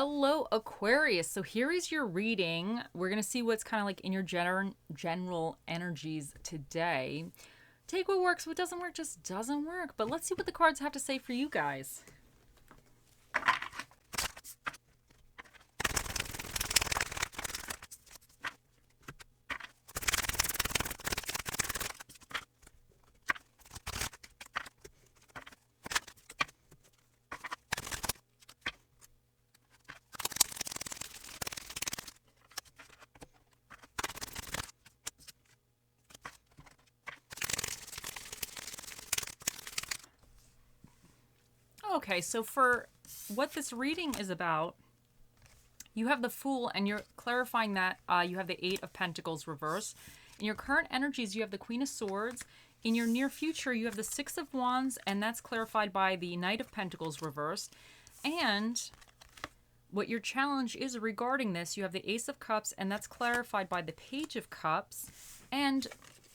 Hello, Aquarius. So here is your reading. We're going to see what's kind of like in your general energies today. Take what works, what doesn't work just doesn't work. But let's see what the cards have to say for you guys. Okay, so for what this reading is about, you have the Fool, and you're clarifying that you have the Eight of Pentacles reverse. In your current energies, you have the Queen of Swords. In your near future, you have the Six of Wands, and that's clarified by the Knight of Pentacles reverse. And what your challenge is regarding this, you have the Ace of Cups, and that's clarified by the Page of Cups. And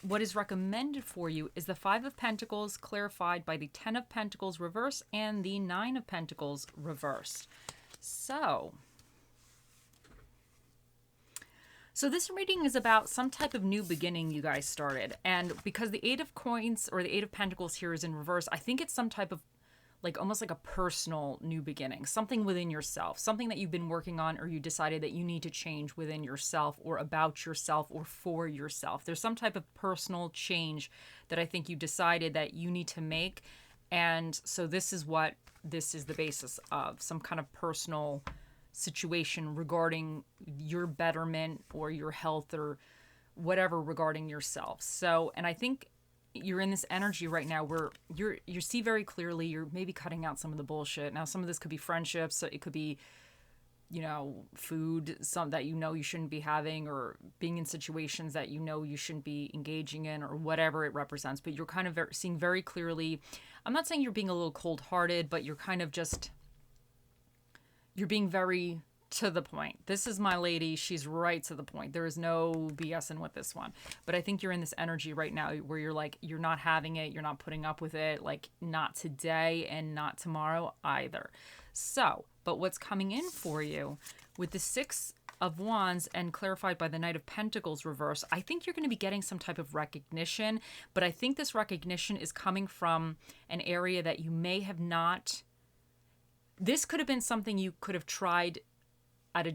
what is recommended for you is the Five of Pentacles, clarified by the Ten of Pentacles reverse and the Nine of Pentacles reverse. So this reading is about some type of new beginning you guys started. And because the Eight of Coins or the Eight of Pentacles here is in reverse, I think it's some type of like almost like a personal new beginning, something within yourself, something that you've been working on or you decided that you need to change within yourself or about yourself or for yourself. There's some type of personal change that I think you decided that you need to make. And so this is what this is the basis of, some kind of personal situation regarding your betterment or your health or whatever regarding yourself. So, and I think you're in this energy right now where you see very clearly you're maybe cutting out some of the bullshit. Now, some of this could be friendships, so it could be, you know, food, some that you know you shouldn't be having, or being in situations that you know you shouldn't be engaging in, or whatever it represents. But you're kind of seeing very clearly. I'm not saying you're being a little cold-hearted, but you're kind of just, you're being very to the point. This is my lady. She's right to the point. There is no BSing with this one. But I think you're in this energy right now where you're like, you're not having it. You're not putting up with it. Like, not today and not tomorrow either. So, but what's coming in for you with the Six of Wands and clarified by the Knight of Pentacles reverse, I think you're going to be getting some type of recognition. But I think this recognition is coming from an area that you may have not. This could have been something you could have tried at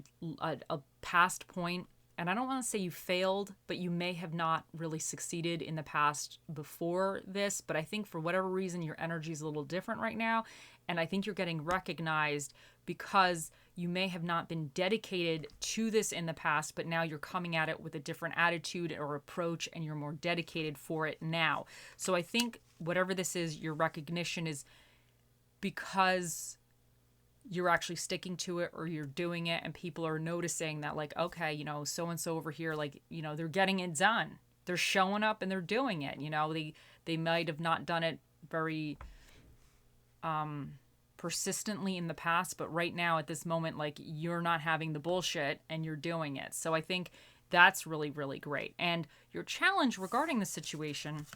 a past point, and I don't want to say you failed, but you may have not really succeeded in the past before this. But I think for whatever reason your energy is a little different right now, and I think you're getting recognized because you may have not been dedicated to this in the past, but now you're coming at it with a different attitude or approach, and you're more dedicated for it now. So I think whatever this is, your recognition is because you're actually sticking to it, or you're doing it, and people are noticing that, like, okay, you know, so-and-so over here, like, you know, they're getting it done. They're showing up and they're doing it. You know, they might have not done it very persistently in the past, but right now at this moment, like, you're not having the bullshit and you're doing it. So I think that's really, really great. And your challenge regarding the situation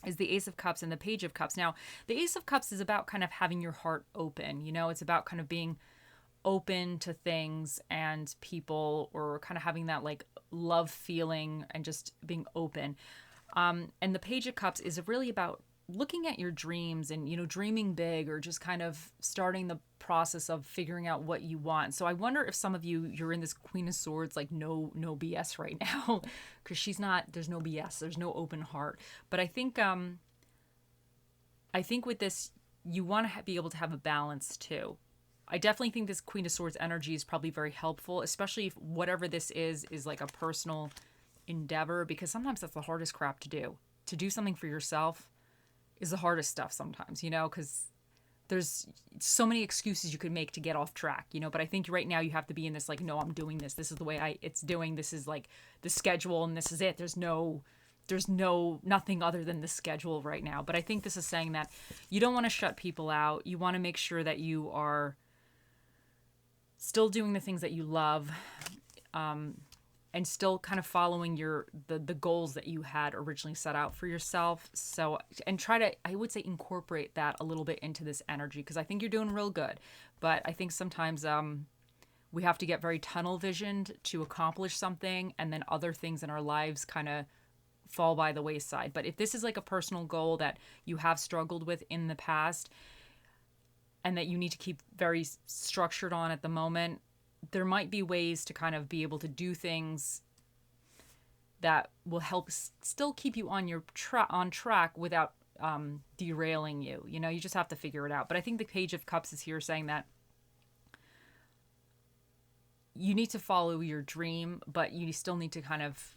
is the Ace of Cups and the Page of Cups. Now, the Ace of Cups is about kind of having your heart open. You know, it's about kind of being open to things and people, or kind of having that like love feeling and just being open. And the Page of Cups is really about looking at your dreams and, you know, dreaming big, or just kind of starting the process of figuring out what you want. So I wonder if some of you're in this Queen of Swords, like no BS right now, because she's not, there's no BS, there's no open heart. But I think with this, you want to be able to have a balance too. I definitely think this Queen of Swords energy is probably very helpful, especially if whatever this is like a personal endeavor, because sometimes that's the hardest crap to do. To do something for yourself is the hardest stuff sometimes, you know, because there's so many excuses you could make to get off track, you know. But I think right now you have to be in this, like, no, I'm doing this. This is the way this is like the schedule, and this is it. There's nothing other than the schedule right now. But I think this is saying that you don't want to shut people out. You want to make sure that you are still doing the things that you love, and still kind of following the goals that you had originally set out for yourself. So, and try to, I would say, incorporate that a little bit into this energy, because I think you're doing real good. But I think sometimes we have to get very tunnel visioned to accomplish something, and then other things in our lives kind of fall by the wayside. But if this is like a personal goal that you have struggled with in the past and that you need to keep very structured on at the moment, there might be ways to kind of be able to do things that will help still keep you on your on track without derailing you. You know, you just have to figure it out. But I think the Page of Cups is here saying that you need to follow your dream, but you still need to kind of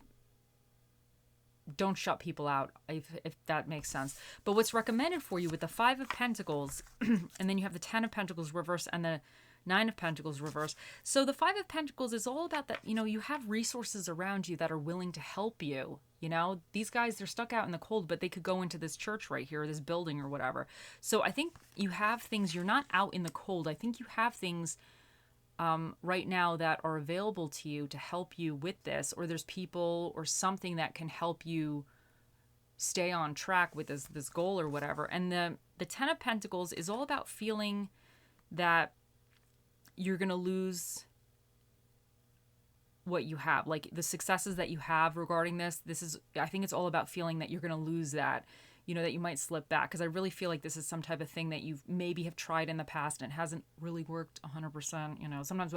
don't shut people out, if that makes sense. But what's recommended for you with the Five of Pentacles, and then you have the Ten of Pentacles reverse and the Nine of Pentacles reverse. So the Five of Pentacles is all about that, you know, you have resources around you that are willing to help you. You know, these guys, they're stuck out in the cold, but they could go into this church right here, this building or whatever. So I think you have things, you're not out in the cold. I think you have things right now that are available to you to help you with this, or there's people or something that can help you stay on track with this goal or whatever. And the Ten of Pentacles is all about feeling that you're going to lose what you have, like the successes that you have regarding this is, I think it's all about feeling that you're going to lose that, you know, that you might slip back. Because I really feel like this is some type of thing that you've maybe have tried in the past and it hasn't really worked 100%. You know, sometimes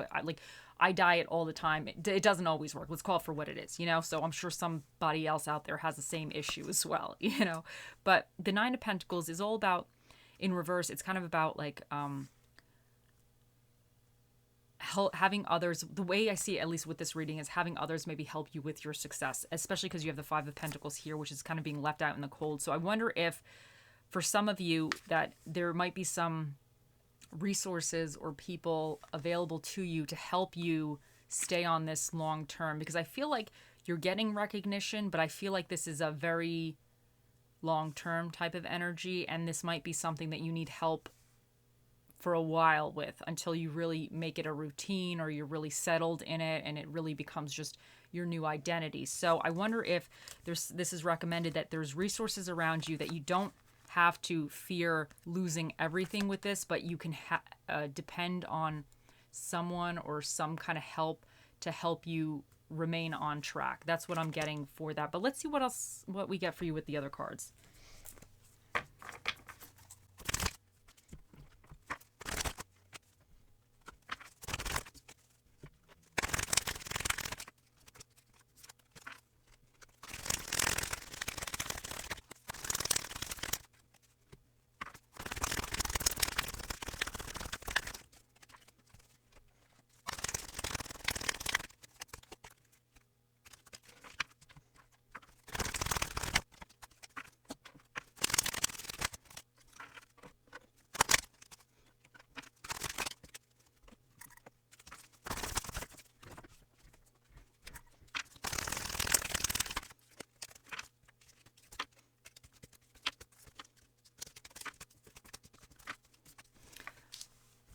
I diet all the time. It doesn't always work. Let's call it for what it is, you know? So I'm sure somebody else out there has the same issue as well, you know? But the Nine of Pentacles is all about, in reverse, it's kind of about like, having others, the way I see it, at least with this reading, is having others maybe help you with your success, especially because you have the Five of Pentacles here, which is kind of being left out in the cold. So I wonder if for some of you that there might be some resources or people available to you to help you stay on this long term, because I feel like you're getting recognition, but I feel like this is a very long term type of energy, and this might be something that you need help for a while with, until you really make it a routine or you're really settled in it and it really becomes just your new identity. So I wonder if this is recommended, that there's resources around you, that you don't have to fear losing everything with this, but you can depend on someone or some kind of help to help you remain on track. That's what I'm getting for that. But let's see what we get for you with the other cards.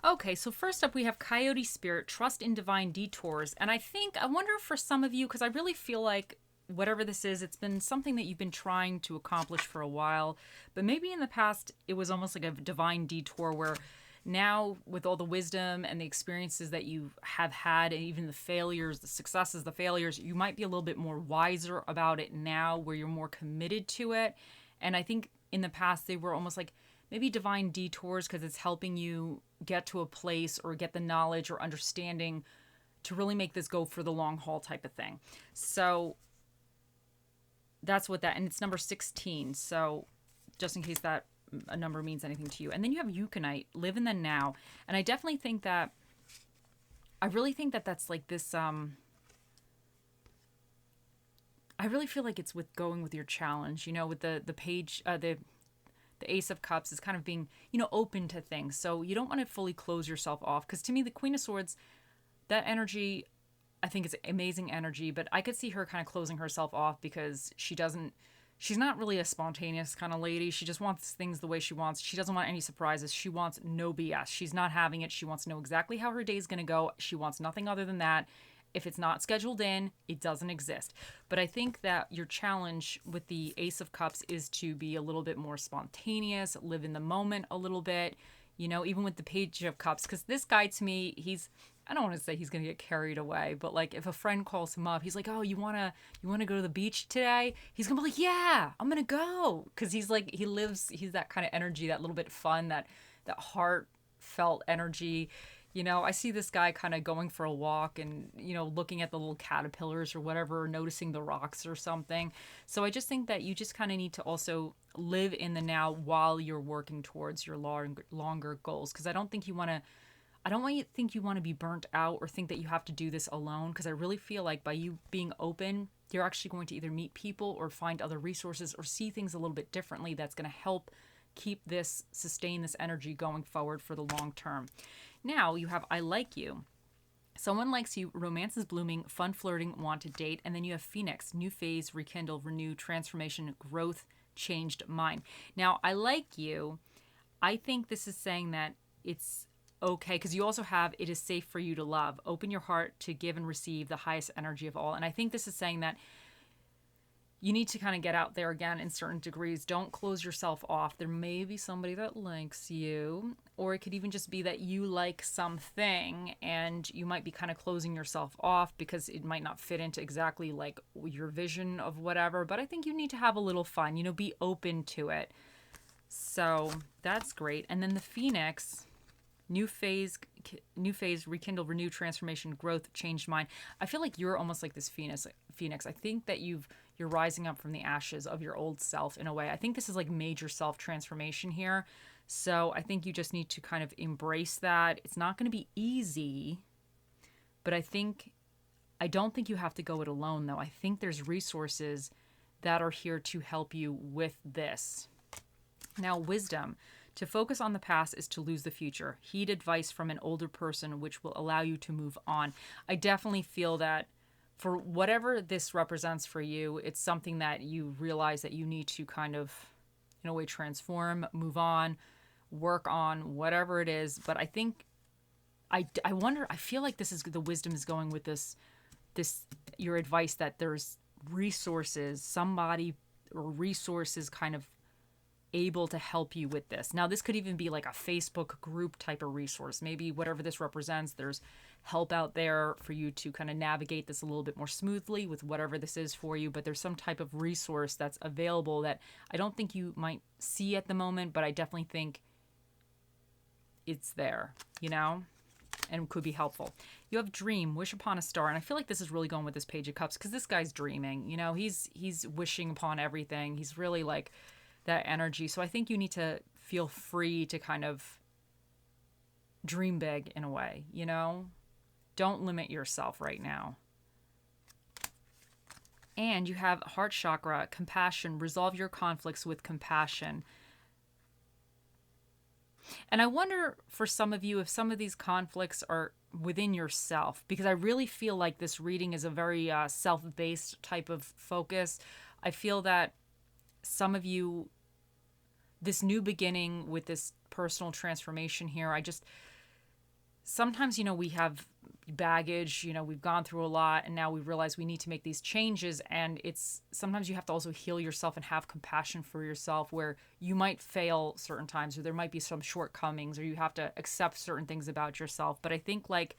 Okay, so first up we have Coyote Spirit, trust in divine detours. And I wonder for some of you, because I really feel like whatever this is, it's been something that you've been trying to accomplish for a while, but maybe in the past it was almost like a divine detour, where now with all the wisdom and the experiences that you have had, and even the failures, the successes, the failures, you might be a little bit more wiser about it now, where you're more committed to it. And I think in the past they were almost like maybe divine detours, because it's helping you get to a place or get the knowledge or understanding to really make this go for the long haul type of thing. So that's what that, and it's number 16. So just in case that a number means anything to you. And then you have Euconite, live in the now. And I definitely think that, I really think that that's like this, I really feel like it's with going with your challenge, you know, with the page, the Ace of Cups is kind of being, you know, open to things. So you don't want to fully close yourself off, because to me, the Queen of Swords, that energy, I think is amazing energy, but I could see her kind of closing herself off because she's not really a spontaneous kind of lady. She just wants things the way she wants. She doesn't want any surprises. She wants no BS. She's not having it. She wants to know exactly how her day is going to go. She wants nothing other than that. If it's not scheduled in, it doesn't exist. But I think that your challenge with the Ace of Cups is to be a little bit more spontaneous, live in the moment a little bit, you know, even with the Page of Cups, because this guy to me, I don't want to say he's going to get carried away, but like if a friend calls him up, he's like, oh, you want to go to the beach today? He's going to be like, yeah, I'm going to go. Because he's that kind of energy, that little bit fun, that heartfelt energy. You know, I see this guy kind of going for a walk and, you know, looking at the little caterpillars or whatever, noticing the rocks or something. So I just think that you just kind of need to also live in the now while you're working towards your longer goals. Because I don't want you to think you want to be burnt out or think that you have to do this alone. Because I really feel like by you being open, you're actually going to either meet people or find other resources or see things a little bit differently that's going to help sustain this energy going forward for the long term. Now you have I like you. Someone likes you, romance is blooming, fun flirting, want to date. And then you have Phoenix, new phase, rekindle, renew, transformation, growth, changed mind. Now, I like you. I think this is saying that it's okay, because you also have it is safe for you to love. Open your heart to give and receive the highest energy of all. And I think this is saying that you need to kind of get out there again in certain degrees. Don't close yourself off. There may be somebody that likes you, or it could even just be that you like something and you might be kind of closing yourself off because it might not fit into exactly like your vision of whatever. But I think you need to have a little fun, you know, be open to it. So that's great. And then the Phoenix, new phase, rekindle, renew, transformation, growth, changed mind. I feel like you're almost like this Phoenix. I think that you're rising up from the ashes of your old self in a way. I think this is like major self-transformation here. So I think you just need to kind of embrace that. It's not going to be easy, but I don't think you have to go it alone though. I think there's resources that are here to help you with this. Now, wisdom. To focus on the past is to lose the future. Heed advice from an older person, which will allow you to move on. I definitely feel that for whatever this represents for you, it's something that you realize that you need to kind of, in a way, transform, move on, work on, whatever it is. But I think, I wonder, I feel like this is the wisdom is going with this, your advice that there's resources, somebody or resources kind of able to help you with this. Now, this could even be like a Facebook group type of resource. Maybe whatever this represents, there's help out there for you to kind of navigate this a little bit more smoothly with whatever this is for you. But there's some type of resource that's available that I don't think you might see at the moment, but I definitely think it's there, you know, and could be helpful. You have dream, wish upon a star. And I feel like this is really going with this Page of Cups because this guy's dreaming, you know, he's wishing upon everything. He's really like that energy. So I think you need to feel free to kind of dream big in a way, you know? Don't limit yourself right now. And you have heart chakra, compassion, resolve your conflicts with compassion. And I wonder for some of you if some of these conflicts are within yourself, because I really feel like this reading is a very self-based type of focus. I feel that some of you, this new beginning with this personal transformation here, sometimes, you know, we have baggage, you know, we've gone through a lot and now we realize we need to make these changes. And sometimes you have to also heal yourself and have compassion for yourself where you might fail certain times or there might be some shortcomings or you have to accept certain things about yourself. But I think like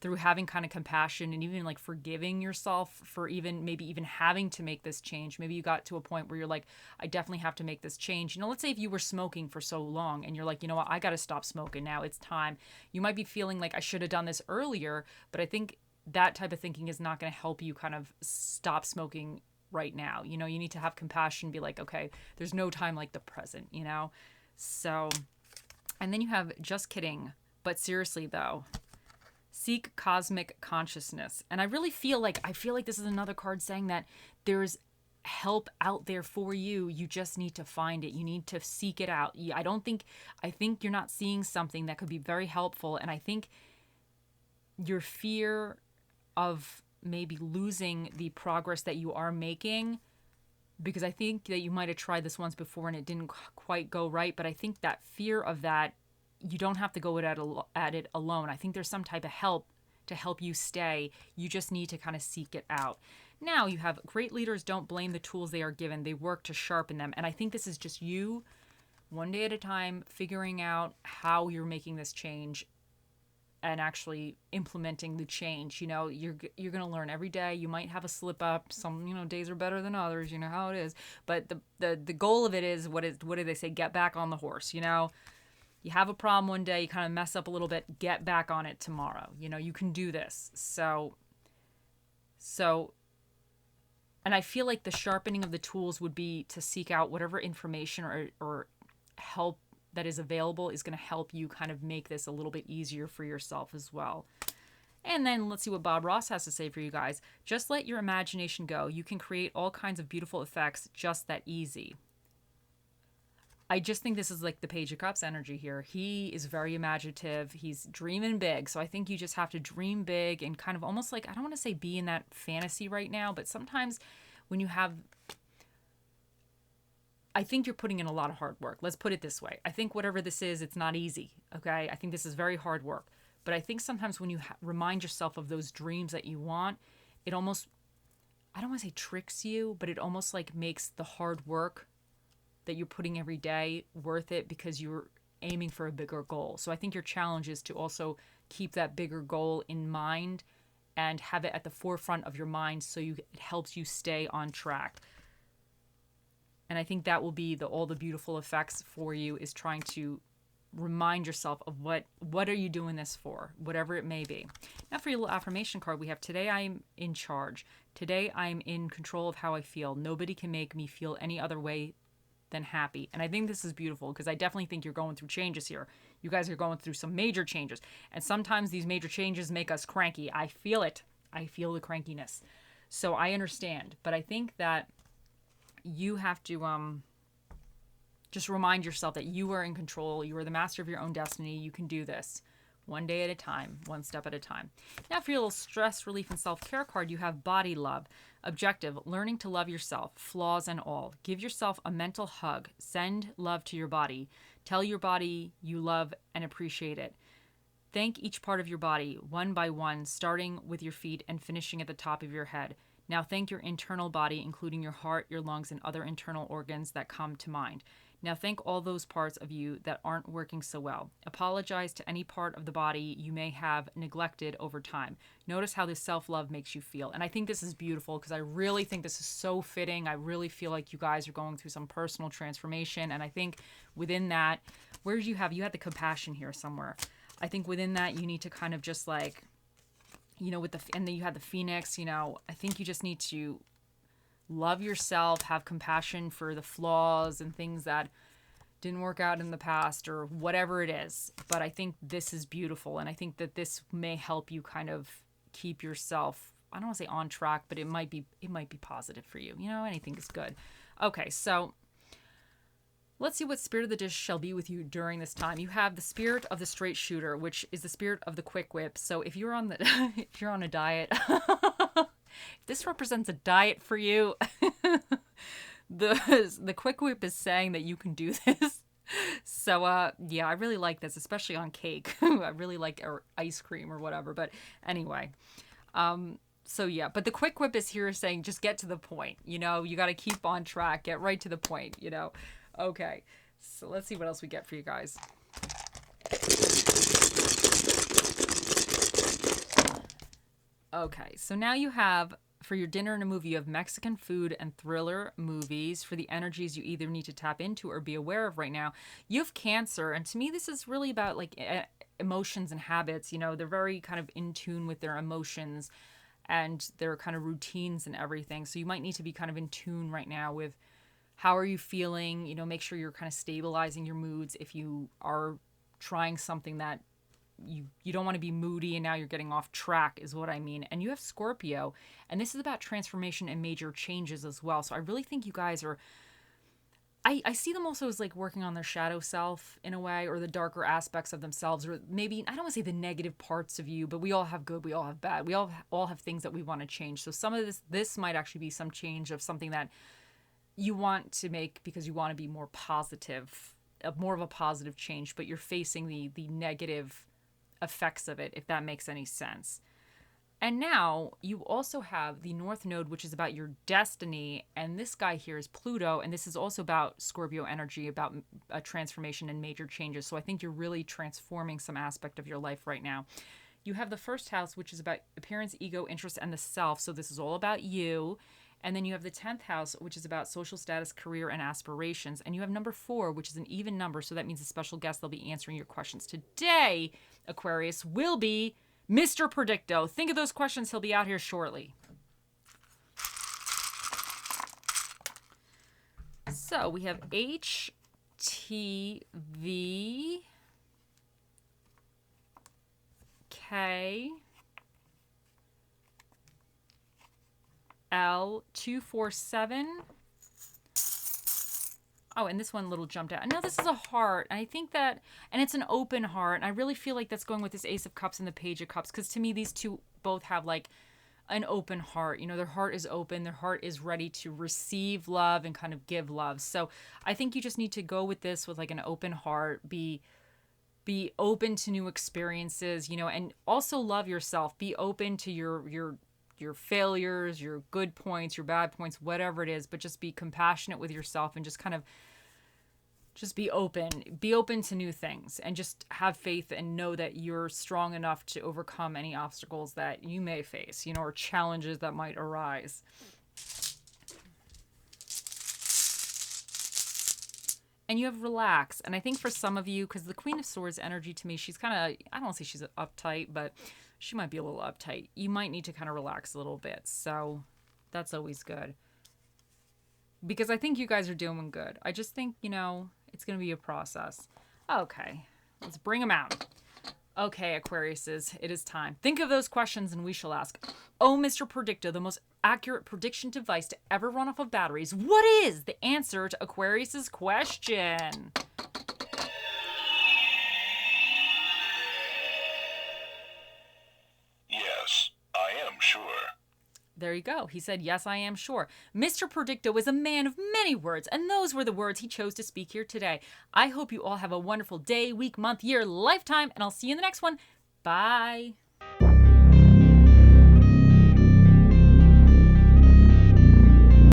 through having kind of compassion and even like forgiving yourself for maybe even having to make this change. Maybe you got to a point where you're like, I definitely have to make this change. You know, let's say if you were smoking for so long and you're like, you know what, I got to stop smoking now. It's time. You might be feeling like I should have done this earlier, but I think that type of thinking is not going to help you kind of stop smoking right now. You know, you need to have compassion, be like, okay, there's no time like the present, you know? So, and then you have just kidding, but seriously though. Seek cosmic consciousness. And I feel like this is another card saying that there's help out there for you. You just need to find it. You need to seek it out. I think you're not seeing something that could be very helpful. And I think your fear of maybe losing the progress that you are making, because I think that you might have tried this once before and it didn't quite go right. But I think that fear of that, you don't have to go at it alone. I think there's some type of help to help you stay. You just need to kind of seek it out. Now you have great leaders don't blame the tools they are given. They work to sharpen them. And I think this is just you one day at a time, figuring out how you're making this change and actually implementing the change. You know, you're going to learn every day. You might have a slip up. Some, you know, days are better than others. You know how it is. But the goal of it is, what do they say? Get back on the horse. You know, you have a problem one day, you kind of mess up a little bit, get back on it tomorrow. You know, you can do this. So, and I feel like the sharpening of the tools would be to seek out whatever information or help that is available is going to help you kind of make this a little bit easier for yourself as well. And then let's see what Bob Ross has to say for you guys. Just let your imagination go. You can create all kinds of beautiful effects just that easy. I just think this is like the Page of Cups energy here. He is very imaginative. He's dreaming big. So I think you just have to dream big and kind of almost like, I don't want to say be in that fantasy right now, but sometimes when you have, I think you're putting in a lot of hard work. Let's put it this way. I think whatever this is, it's not easy. Okay. I think this is very hard work. But I think sometimes when you remind yourself of those dreams that you want, it almost, I don't want to say tricks you, but it almost like makes the hard work that you're putting every day worth it because you're aiming for a bigger goal. So I think your challenge is to also keep that bigger goal in mind and have it at the forefront of your mind so it helps you stay on track. And I think that will be all the beautiful effects for you, is trying to remind yourself of what are you doing this for, whatever it may be. Now for your little affirmation card, we have, today I'm in charge. Today I'm in control of how I feel. Nobody can make me feel any other way than happy. And I think this is beautiful because I definitely think you're going through changes here. You guys are going through some major changes. And sometimes these major changes make us cranky. I feel it. I feel the crankiness. So I understand. But I think that you have to just remind yourself that you are in control. You are the master of your own destiny. You can do this one day at a time, one step at a time. Now for your little stress relief and self-care card, you have body love. Objective, learning to love yourself, flaws and all. Give yourself a mental hug. Send love to your body. Tell your body you love and appreciate it. Thank each part of your body, one by one, starting with your feet and finishing at the top of your head. Now thank your internal body, including your heart, your lungs, and other internal organs that come to mind. Now thank all those parts of you that aren't working so well. Apologize to any part of the body you may have neglected over time. Notice how this self-love makes you feel. And I think this is beautiful because I really think this is so fitting. I really feel like you guys are going through some personal transformation. And I think within that, where did you had the compassion here somewhere. I think within that, you need to kind of just like, you know, and then you had the Phoenix, you know, I think you just need to love yourself, have compassion for the flaws and things that didn't work out in the past or whatever it is. But I think this is beautiful. And I think that this may help you kind of keep yourself, I don't want to say on track, but it might be positive for you. You know, anything is good. Okay. So let's see what spirit of the dish shall be with you during this time. You have the spirit of the straight shooter, which is the spirit of the quick whip. So if you're on if you're on a diet, if this represents a diet for you, the quick whip is saying that you can do this. So yeah, I really like this, especially on cake. I really like, or ice cream or whatever. But anyway, so yeah, but the quick whip is here saying just get to the point. You know, you got to keep on track, get right to the point. You know. Okay, so let's see what else we get for you guys. Okay, so now you have, for your dinner and a movie, you have Mexican food and thriller movies for the energies you either need to tap into or be aware of right now. You have Cancer, and to me this is really about like emotions and habits. You know, they're very kind of in tune with their emotions and their kind of routines and everything. So you might need to be kind of in tune right now with how are you feeling? You know, make sure you're kind of stabilizing your moods. If you are trying something that you don't want to be moody and now you're getting off track is what I mean. And you have Scorpio, and this is about transformation and major changes as well. So I really think you guys are, I see them also as like working on their shadow self in a way, or the darker aspects of themselves, or maybe, I don't want to say the negative parts of you, but we all have good, we all have bad. We all have things that we want to change. So some of this might actually be some change of something that you want to make because you want to be more positive, more of a positive change, but you're facing the negative effects of it, if that makes any sense. And now you also have the North Node, which is about your destiny. And this guy here is Pluto. And this is also about Scorpio energy, about a transformation and major changes. So I think you're really transforming some aspect of your life right now. You have the first house, which is about appearance, ego, interest, and the self. So this is all about you. And then you have the 10th house, which is about social status, career, and aspirations. And you have number 4, which is an even number. So that means a special guest. They'll be answering your questions today. Aquarius will be Mr. Predicto. Think of those questions. He'll be out here shortly. So we have H, T, V, K, L, 247. Oh, and this one little jumped out. Now this is a heart. And I think that, and it's an open heart. And I really feel like that's going with this Ace of Cups and the Page of Cups. Because to me, these two both have like an open heart. You know, their heart is open. Their heart is ready to receive love and kind of give love. So I think you just need to go with this with like an open heart. Be open to new experiences, you know, and also love yourself. Be open to your failures, your good points, your bad points, whatever it is, but just be compassionate with yourself and just kind of just be open to new things, and just have faith and know that you're strong enough to overcome any obstacles that you may face, you know, or challenges that might arise. And you have relax. And I think for some of you, because the Queen of Swords energy to me, she's kind of, I don't say she's uptight, but she might be a little uptight. You might need to kind of relax a little bit. So that's always good. Because I think you guys are doing good. I just think, you know, it's going to be a process. Okay, let's bring them out. Okay, Aquariuses, it is time. Think of those questions and we shall ask. Oh, Mr. Predicto, the most accurate prediction device to ever run off of batteries. What is the answer to Aquarius's question? Yes, I am sure. There you go. He said, yes, I am sure. Mr. Predicto is a man of many words, and those were the words he chose to speak here today. I hope you all have a wonderful day, week, month, year, lifetime, and I'll see you in the next one. Bye.